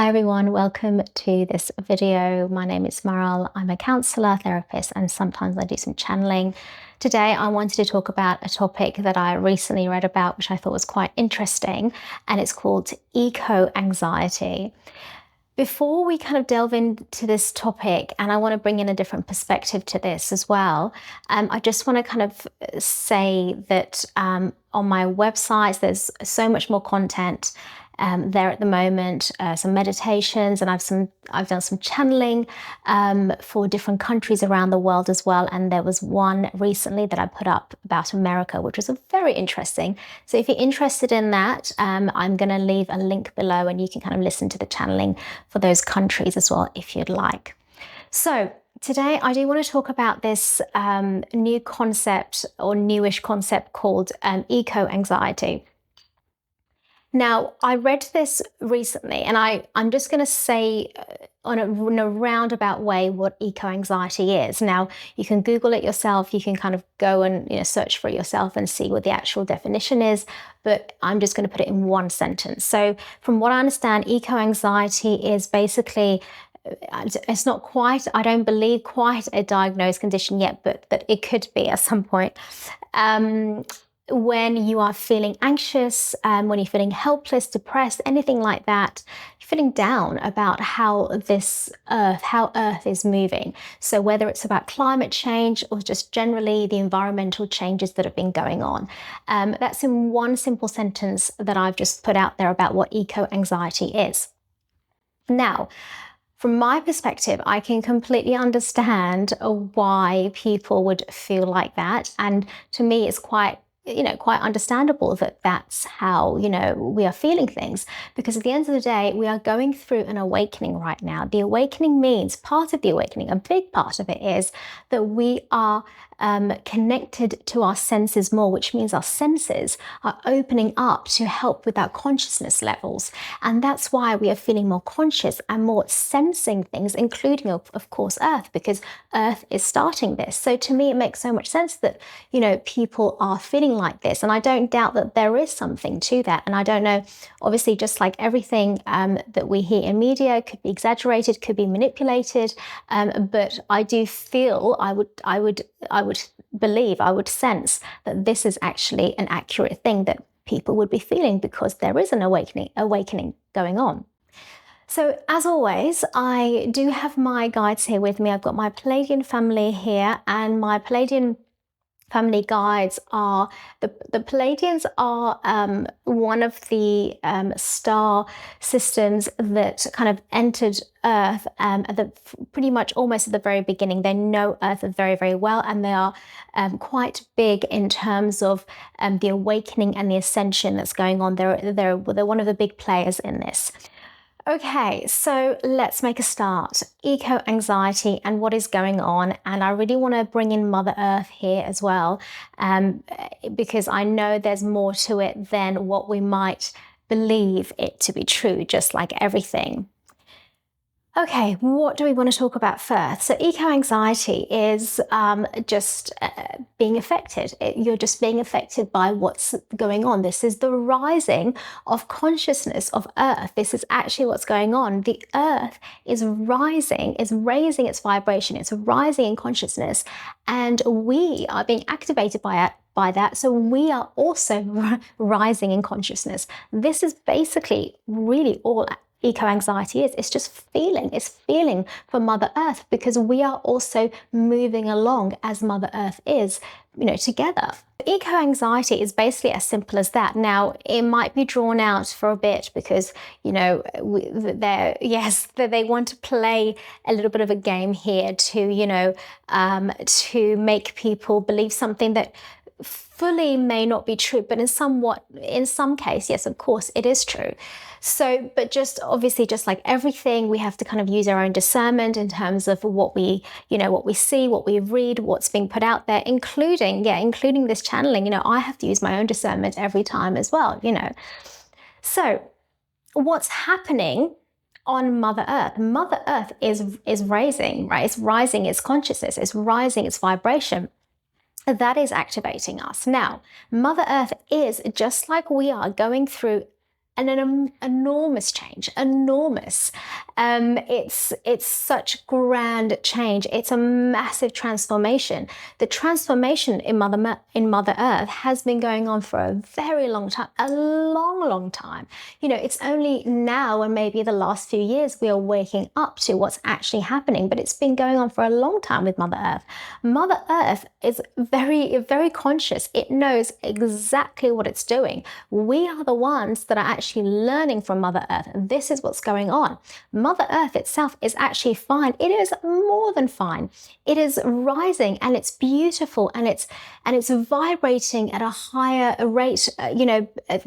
Hi everyone, welcome to this video. My name is Maral. I'm a counsellor, therapist, and sometimes I do some channeling. Today I wanted to talk about a topic that I recently read about, which I thought was quite interesting, and it's called eco-anxiety. Before we kind of delve into this topic, and I want to bring in a different perspective to this as well, I just want to kind of say that on my websites, there's so much more content there at the moment, some meditations, and I've done some channeling for different countries around the world as well. And there was one recently that I put up about America, which was very interesting. So if you're interested in that, I'm going to leave a link below, and you can kind of listen to the channeling for those countries as well if you'd like. So today I do want to talk about this new concept or newish concept called eco-anxiety. Now, I read this recently, and I'm just going to say in a roundabout way what eco-anxiety is. Now, you can Google it yourself. You can kind of go and search for it yourself and see what the actual definition is. But I'm just going to put it in one sentence. So, from what I understand, eco-anxiety is basically it's not quite, I don't believe, quite a diagnosed condition yet, but that it could be at some point. When you are feeling anxious, when you're feeling helpless, depressed, anything like that, you're feeling down about how Earth is moving. So whether it's about climate change or just generally the environmental changes that have been going on. That's in one simple sentence that I've just put out there about what eco-anxiety is. Now, from my perspective, I can completely understand why people would feel like that. And to me, it's quite understandable that that's how, we are feeling things, because at the end of the day, we are going through an awakening right now. The awakening means, part of the awakening, a big part of it is that we are connected to our senses more, which means our senses are opening up to help with our consciousness levels. And that's why we are feeling more conscious and more sensing things, including, of course, Earth, because Earth is starting this. So to me, it makes so much sense that, people are feeling like this. And I don't doubt that there is something to that. And I don't know, obviously, just like everything that we hear in media could be exaggerated, could be manipulated. But I do feel, I would believe, I would sense that this is actually an accurate thing that people would be feeling, because there is an awakening going on. So as always, I do have my guides here with me. I've got my Pleiadian family here, and my Pleiadian family guides are, the Pleiadians are one of the star systems that kind of entered Earth pretty much almost at the very beginning. They know Earth very, very well, and they are quite big in terms of the awakening and the ascension that's going on. They're one of the big players in this. Okay, so let's make a start. Eco-anxiety and what is going on. And I really want to bring in Mother Earth here as well, because I know there's more to it than what we might believe it to be true, just like everything. Okay, what do we want to talk about first? So eco-anxiety is just being affected. You're just being affected by what's going on. This is the rising of consciousness of Earth. This is actually what's going on. The Earth is rising, is raising its vibration. It's rising in consciousness, and we are being activated by that. So we are also rising in consciousness. This is basically really all eco-anxiety is. It's just feeling. It's feeling for Mother Earth, because we are also moving along as Mother Earth is, together. Eco-anxiety is basically as simple as that. Now, it might be drawn out for a bit because, they want to play a little bit of a game here to, to make people believe something that fully may not be true, but in some case, yes, of course, it is true. So, but just obviously, just like everything, we have to kind of use our own discernment in terms of what we see, what we read, what's being put out there, including this channeling. I have to use my own discernment every time as well, So, what's happening on Mother Earth? Mother Earth is raising, right? It's rising its consciousness, it's rising its vibration. That is activating us. Now, Mother Earth is, just like we are, going through an enormous change, enormous. It's such grand change. It's a massive transformation. The transformation in Mother Earth has been going on for a very long time, a long time. It's only now and maybe the last few years we are waking up to what's actually happening, but it's been going on for a long time with Mother Earth. Mother Earth is very, very conscious. It knows exactly what it's doing. We are the ones that are actually learning from Mother Earth. This is what's going on. Mother Earth itself is actually fine. It is more than fine. It is rising and it's beautiful and it's vibrating at a higher rate,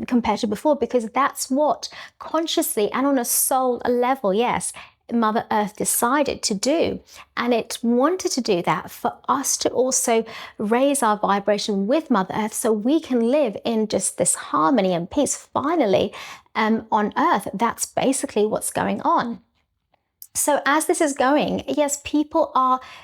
compared to before, because that's what consciously and on a soul level, yes, Mother Earth decided to do. And it wanted to do that for us to also raise our vibration with Mother Earth so we can live in just this harmony and peace finally on Earth. That's basically what's going on. So as this is going, yes,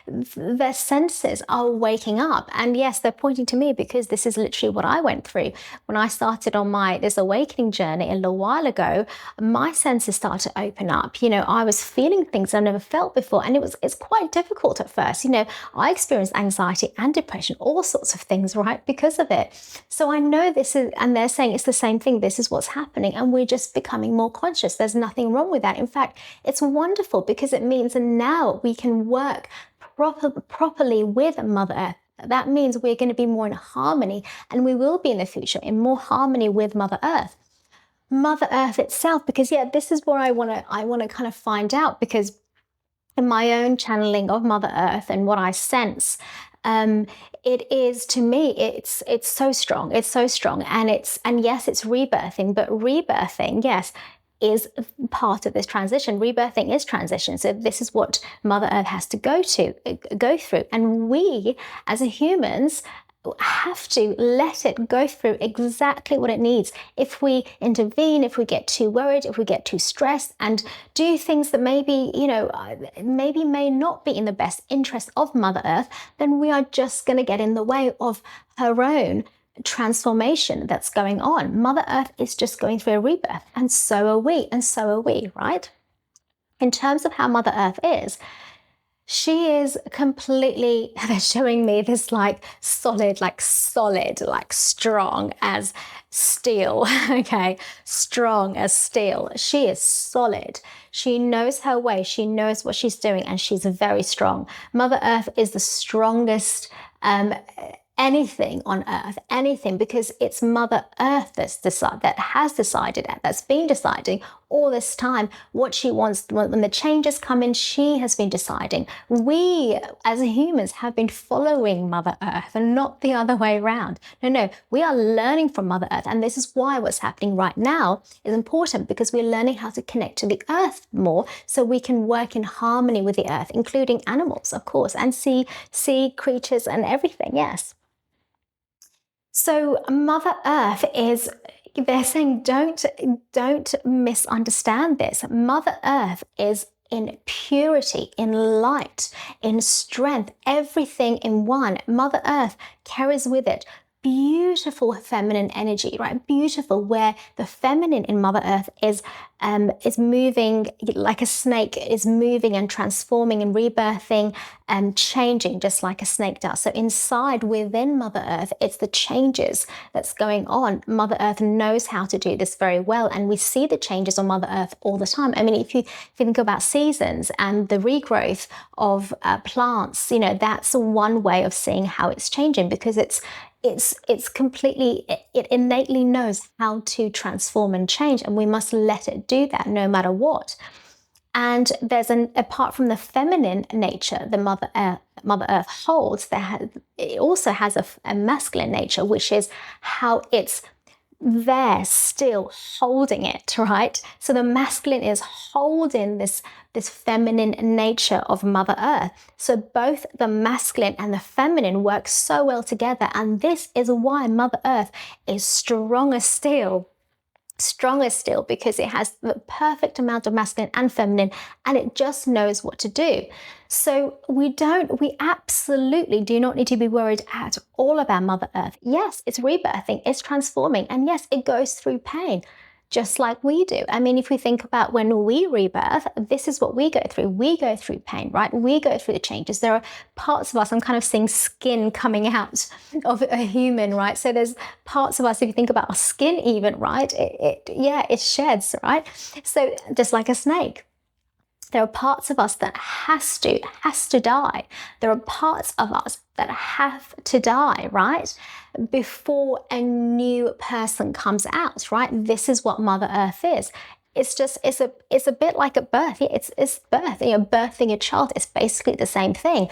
their senses are waking up. And yes, they're pointing to me because this is literally what I went through. When I started on this awakening journey a little while ago, my senses started to open up. I was feeling things I've never felt before. And it's quite difficult at first. I experienced anxiety and depression, all sorts of things, right, because of it. So I know this is, and they're saying it's the same thing. This is what's happening. And we're just becoming more conscious. There's nothing wrong with that. In fact, it's wonderful, because it means that now we can work properly with Mother Earth. That means we're going to be more in harmony, and we will be in the future in more harmony with Mother Earth. Mother Earth itself, because this is where I want to kind of find out, because in my own channeling of Mother Earth and what I sense, it is, to me, it's so strong. It's so strong, and yes, it's rebirthing, but rebirthing, yes, is part of this transition. Rebirthing is transition. So this is what Mother Earth has to go through. And we, as humans, have to let it go through exactly what it needs. If we intervene, if we get too worried, if we get too stressed and do things that maybe may not be in the best interest of Mother Earth, then we are just going to get in the way of her own transformation that's going on. Mother Earth is just going through a rebirth, and so are we, right? In terms of how Mother Earth is, she is completely, they're showing me this solid, strong as steel, okay? Strong as steel. She is solid. She knows her way. She knows what she's doing, and she's very strong. Mother Earth is the strongest anything on Earth, anything, because it's Mother Earth that's been deciding all this time what she wants. When the changes come in, she has been deciding. We, as humans, have been following Mother Earth and not the other way around. No, we are learning from Mother Earth, and this is why what's happening right now is important, because we're learning how to connect to the Earth more so we can work in harmony with the Earth, including animals, of course, and sea creatures and everything, yes. So Mother Earth is, they're saying, don't misunderstand this. Mother Earth is in purity, in light, in strength, everything in one. Mother Earth carries with it beautiful feminine energy, right? Beautiful, where the feminine in Mother Earth is moving like a snake, is moving and transforming and rebirthing and changing just like a snake does. So inside, within Mother Earth, it's the changes that's going on. Mother Earth knows how to do this very well, and we see the changes on Mother Earth all the time. I mean, if you think about seasons and the regrowth of plants, that's one way of seeing how it's changing, because it innately knows how to transform and change, and we must let it do that no matter what. And there's apart from the feminine nature the Mother Earth holds, it also has a masculine nature, which is how it's there still holding it, right? So the masculine is holding this feminine nature of Mother Earth. So both the masculine and the feminine work so well together, and this is why Mother Earth is stronger still, because it has the perfect amount of masculine and feminine, and it just knows what to do. So we absolutely do not need to be worried at all about Mother Earth. Yes, it's rebirthing, it's transforming, and yes, it goes through pain. just like we do. I mean, if we think about when we rebirth, this is what we go through. We go through pain, right? We go through the changes. There are parts of us, I'm kind of seeing skin coming out of a human, right? So there's parts of us, if you think about our skin even, right? It sheds, right? So just like a snake. There are parts of us that has to die. There are parts of us that have to die, right? Before a new person comes out, right? This is what Mother Earth is. It's a bit like a birth. It's birth, birthing a child. It's basically the same thing.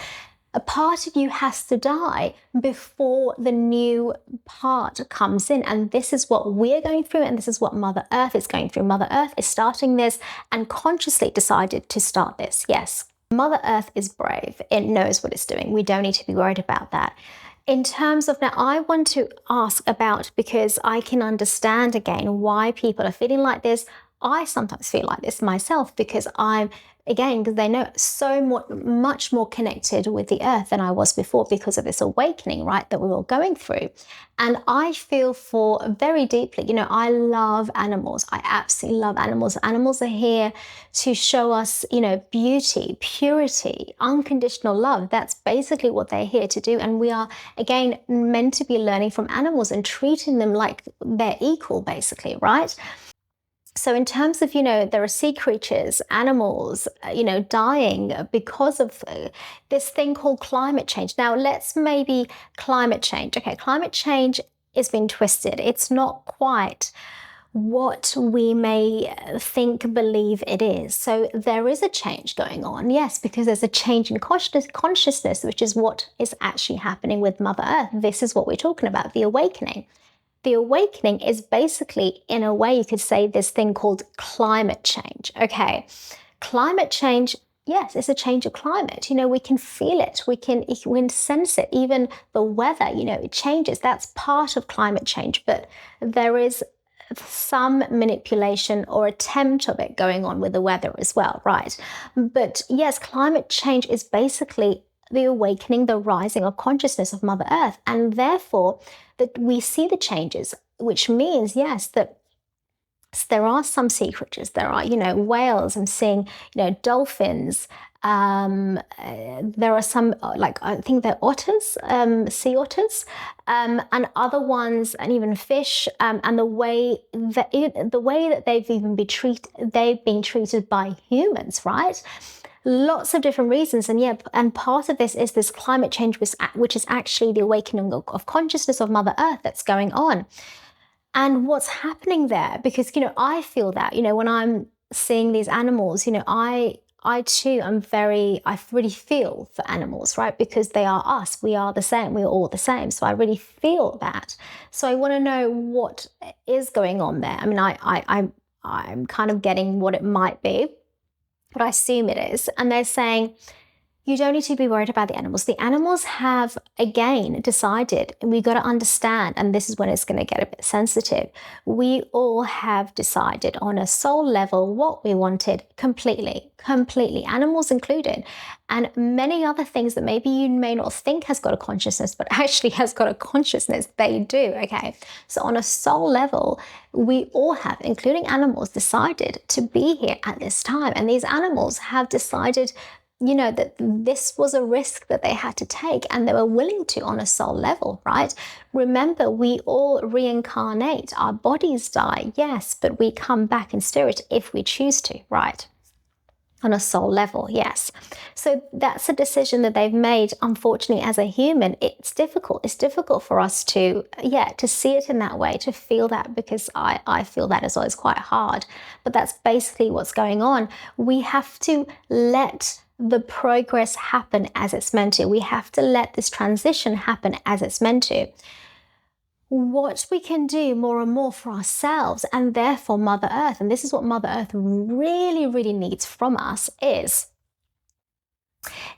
A part of you has to die before the new part comes in. And this is what we're going through, and this is what Mother Earth is going through. Mother Earth is starting this and consciously decided to start this. Yes, Mother Earth is brave. It knows what it's doing. We don't need to be worried about that. In terms of now, I want to ask about, because I can understand again why people are feeling like this. I sometimes feel like this myself because because they know much more connected with the earth than I was before because of this awakening, right, that we're all going through. And I feel for very deeply, I love animals. I absolutely love animals. Animals are here to show us, beauty, purity, unconditional love. That's basically what they're here to do. And we are, again, meant to be learning from animals and treating them like they're equal, basically, right? So in terms of, there are sea creatures, animals, dying because of this thing called climate change. Now, climate change. Okay, climate change is being twisted. It's not quite what we may believe it is. So there is a change going on, yes, because there's a change in consciousness, which is what is actually happening with Mother Earth. This is what we're talking about, the awakening. The awakening is basically, in a way, you could say, this thing called climate change. Okay, climate change, yes, it's a change of climate. We can feel it. We can sense it. Even the weather, it changes. That's part of climate change. But there is some manipulation or attempt of it going on with the weather as well, right? But yes, climate change is basically the awakening, the rising of consciousness of Mother Earth. And therefore, that we see the changes, which means, yes, that there are some sea creatures. There are, whales. I'm seeing, dolphins. There are some, I think they're otters, sea otters, and other ones, and even fish. And the way that they've been treated by humans, right? Lots of different reasons. And part of this is this climate change, which is actually the awakening of consciousness of Mother Earth that's going on. And what's happening there, because, I feel that, when I'm seeing these animals, I too I really feel for animals, right? Because they are us. We are the same. We're all the same. So I really feel that. So I want to know what is going on there. I mean, I'm kind of getting what it might be, but I assume it is. And they're saying, you don't need to be worried about the animals. The animals have, again, decided, and we've got to understand, and this is when it's going to get a bit sensitive, we all have decided on a soul level what we wanted completely, animals included, and many other things that maybe you may not think has got a consciousness, but actually has got a consciousness. They do, okay? So on a soul level, we all have, including animals, decided to be here at this time. And these animals have decided that this was a risk that they had to take, and they were willing to on a soul level, right? Remember, we all reincarnate. Our bodies die, yes, but we come back in spirit if we choose to, right? On a soul level, yes. So that's a decision that they've made. Unfortunately, as a human, it's difficult. It's difficult for us to see it in that way, to feel that, because I feel that as well. It's quite hard. But that's basically what's going on. We have to let the progress happen as it's meant to. We have to let this transition happen as it's meant to. What we can do more and more for ourselves, and therefore Mother Earth, and this is what Mother Earth really, really needs from us, is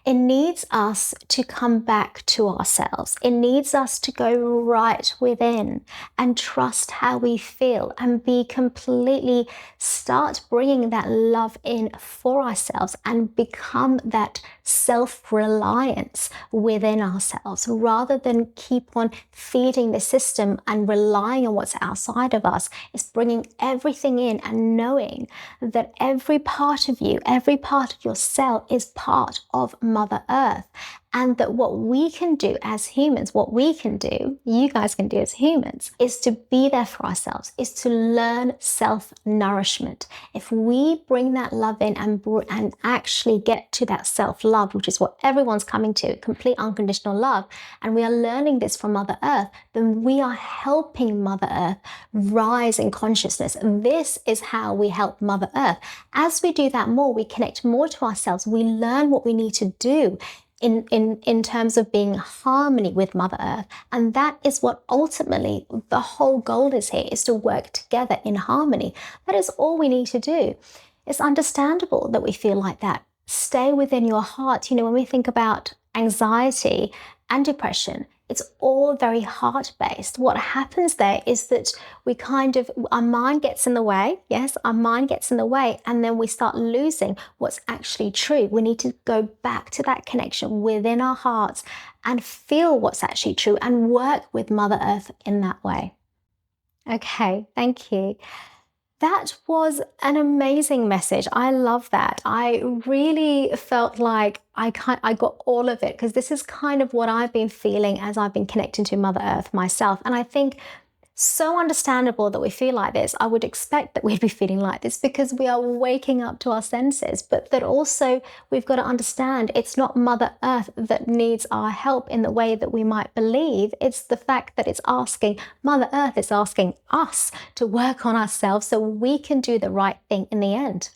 It needs us to come back to ourselves. It needs us to go right within and trust how we feel and be completely start bringing that love in for ourselves and become that self-reliance within ourselves rather than keep on feeding the system and relying on what's outside of us. It's bringing everything in and knowing that every part of you, every part of your cell is part of Mother Earth. And that what we can do as humans, what we can do, you guys can do as humans, is to be there for ourselves, is to learn self-nourishment. If we bring that love in and actually get to that self-love, which is what everyone's coming to, complete unconditional love, and we are learning this from Mother Earth, then we are helping Mother Earth rise in consciousness. This is how we help Mother Earth. As we do that more, we connect more to ourselves. We learn what we need to do in terms of being in harmony with Mother Earth. And that is what ultimately the whole goal is here, is to work together in harmony. That is all we need to do. It's understandable that we feel like that. Stay within your heart. You know, when we think about anxiety and depression, it's all very heart-based. What happens there is that our mind gets in the way. Yes, our mind gets in the way, and then we start losing what's actually true. We need to go back to that connection within our hearts and feel what's actually true and work with Mother Earth in that way. Okay, thank you. That was an amazing message. I love that. I really felt like I got all of it, because this is kind of what I've been feeling as I've been connecting to Mother Earth myself. And I think so understandable that we feel like this. I would expect that we'd be feeling like this because we are waking up to our senses, but that also we've got to understand it's not Mother Earth that needs our help in the way that we might believe. It's the fact that Mother Earth is asking us to work on ourselves so we can do the right thing in the end.